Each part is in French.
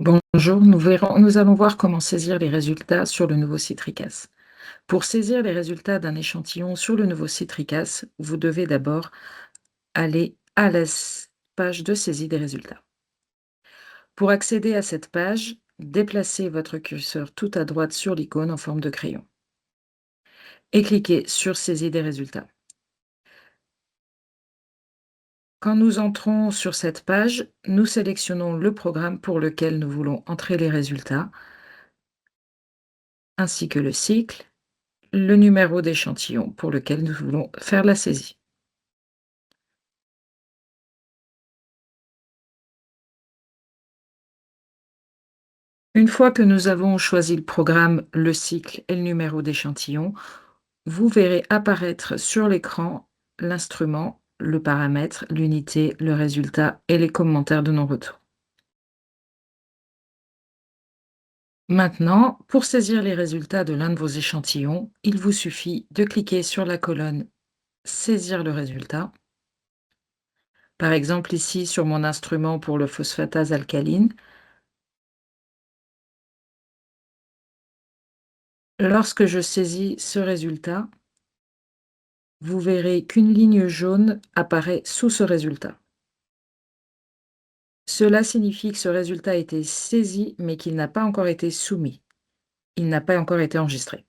Bonjour, nous allons voir comment saisir les résultats sur le nouveau Citricas. Pour saisir les résultats d'un échantillon sur le nouveau Citricas, vous devez d'abord aller à la page de saisie des résultats. Pour accéder à cette page, déplacez votre curseur tout à droite sur l'icône en forme de crayon et cliquez sur Saisie des résultats. Quand nous entrons sur cette page, nous sélectionnons le programme pour lequel nous voulons entrer les résultats, ainsi que le cycle, le numéro d'échantillon pour lequel nous voulons faire la saisie. Une fois que nous avons choisi le programme, le cycle et le numéro d'échantillon, vous verrez apparaître sur l'écran l'instrument, le paramètre, l'unité, le résultat et les commentaires de non-retour. Maintenant, pour saisir les résultats de l'un de vos échantillons, il vous suffit de cliquer sur la colonne Saisir le résultat. Par exemple, ici sur mon instrument pour le phosphatase alcaline. Lorsque je saisis ce résultat, vous verrez qu'une ligne jaune apparaît sous ce résultat. Cela signifie que ce résultat a été saisi, mais qu'il n'a pas encore été soumis. Il n'a pas encore été enregistré.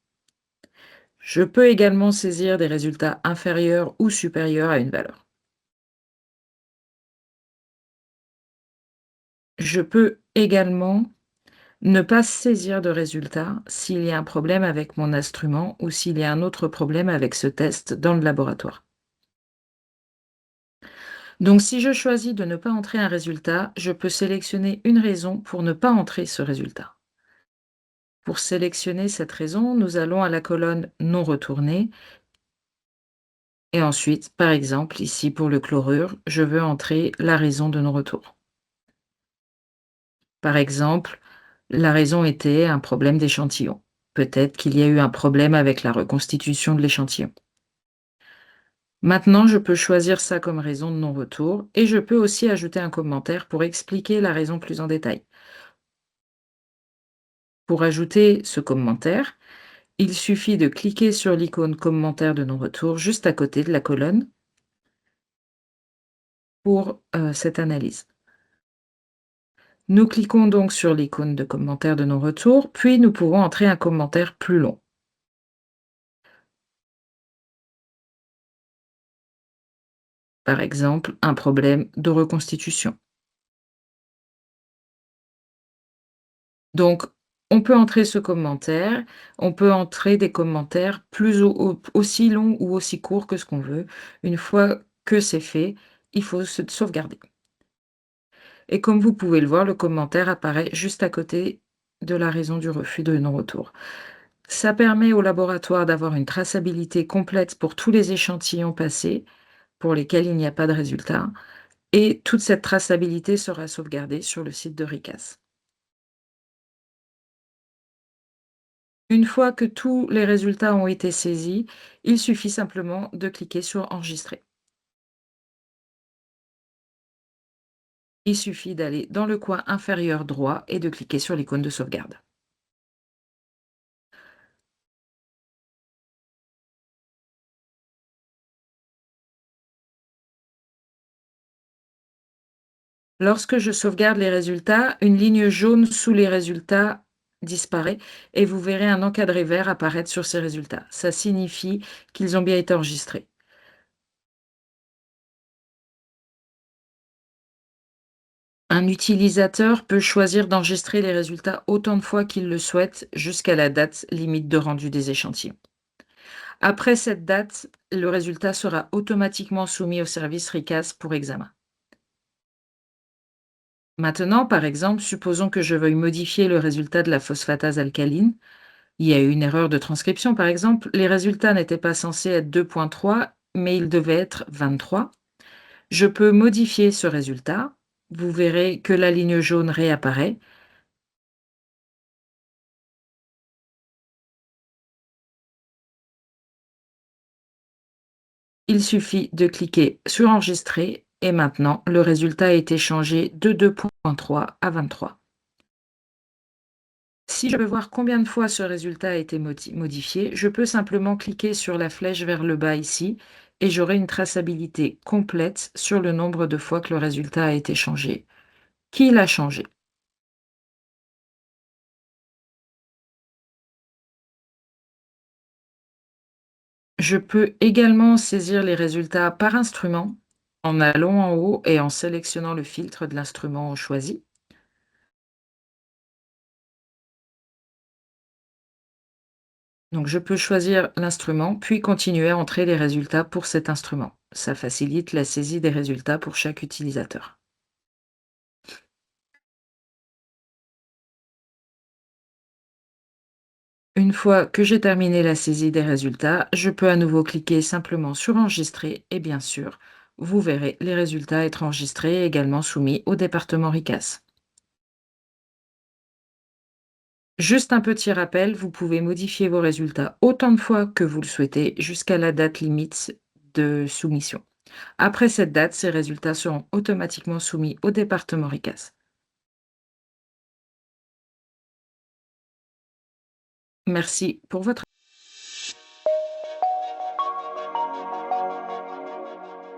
Je peux également saisir des résultats inférieurs ou supérieurs à une valeur. Je peux également ne pas saisir de résultats s'il y a un problème avec mon instrument ou s'il y a un autre problème avec ce test dans le laboratoire. Donc si je choisis de ne pas entrer un résultat, je peux sélectionner une raison pour ne pas entrer ce résultat. Pour sélectionner cette raison, nous allons à la colonne Non retourné et ensuite, par exemple, ici pour le chlorure, je veux entrer la raison de non-retour. Par exemple, la raison était un problème d'échantillon. Peut-être qu'il y a eu un problème avec la reconstitution de l'échantillon. Maintenant, je peux choisir ça comme raison de non-retour et je peux aussi ajouter un commentaire pour expliquer la raison plus en détail. Pour ajouter ce commentaire, il suffit de cliquer sur l'icône commentaire de non-retour juste à côté de la colonne pour cette analyse. Nous cliquons donc sur l'icône de commentaire de non-retour, puis nous pouvons entrer un commentaire plus long. Par exemple, un problème de reconstitution. Donc, on peut entrer ce commentaire, on peut entrer des commentaires aussi longs ou aussi courts que ce qu'on veut. Une fois que c'est fait, il faut se sauvegarder. Et comme vous pouvez le voir, le commentaire apparaît juste à côté de la raison du refus de non-retour. Ça permet au laboratoire d'avoir une traçabilité complète pour tous les échantillons passés pour lesquels il n'y a pas de résultat, et toute cette traçabilité sera sauvegardée sur le site de RICAS. Une fois que tous les résultats ont été saisis, il suffit simplement de cliquer sur Enregistrer. Il suffit d'aller dans le coin inférieur droit et de cliquer sur l'icône de sauvegarde. Lorsque je sauvegarde les résultats, une ligne jaune sous les résultats disparaît et vous verrez un encadré vert apparaître sur ces résultats. Ça signifie qu'ils ont bien été enregistrés. Un utilisateur peut choisir d'enregistrer les résultats autant de fois qu'il le souhaite jusqu'à la date limite de rendu des échantillons. Après cette date, le résultat sera automatiquement soumis au service RICAS pour examen. Maintenant, par exemple, supposons que je veuille modifier le résultat de la phosphatase alcaline. Il y a eu une erreur de transcription, par exemple. Les résultats n'étaient pas censés être 2,3, mais ils devaient être 23. Je peux modifier ce résultat. Vous verrez que la ligne jaune réapparaît. Il suffit de cliquer sur Enregistrer et maintenant le résultat a été changé de 2,3 à 23. Si je veux voir combien de fois ce résultat a été modifié, je peux simplement cliquer sur la flèche vers le bas ici et j'aurai une traçabilité complète sur le nombre de fois que le résultat a été changé. Qui l'a changé? Je peux également saisir les résultats par instrument en allant en haut et en sélectionnant le filtre de l'instrument choisi. Donc je peux choisir l'instrument, puis continuer à entrer les résultats pour cet instrument. Ça facilite la saisie des résultats pour chaque utilisateur. Une fois que j'ai terminé la saisie des résultats, je peux à nouveau cliquer simplement sur Enregistrer et bien sûr, vous verrez les résultats être enregistrés et également soumis au département RICAS. Juste un petit rappel, vous pouvez modifier vos résultats autant de fois que vous le souhaitez jusqu'à la date limite de soumission. Après cette date, ces résultats seront automatiquement soumis au département RICAS. Merci pour votre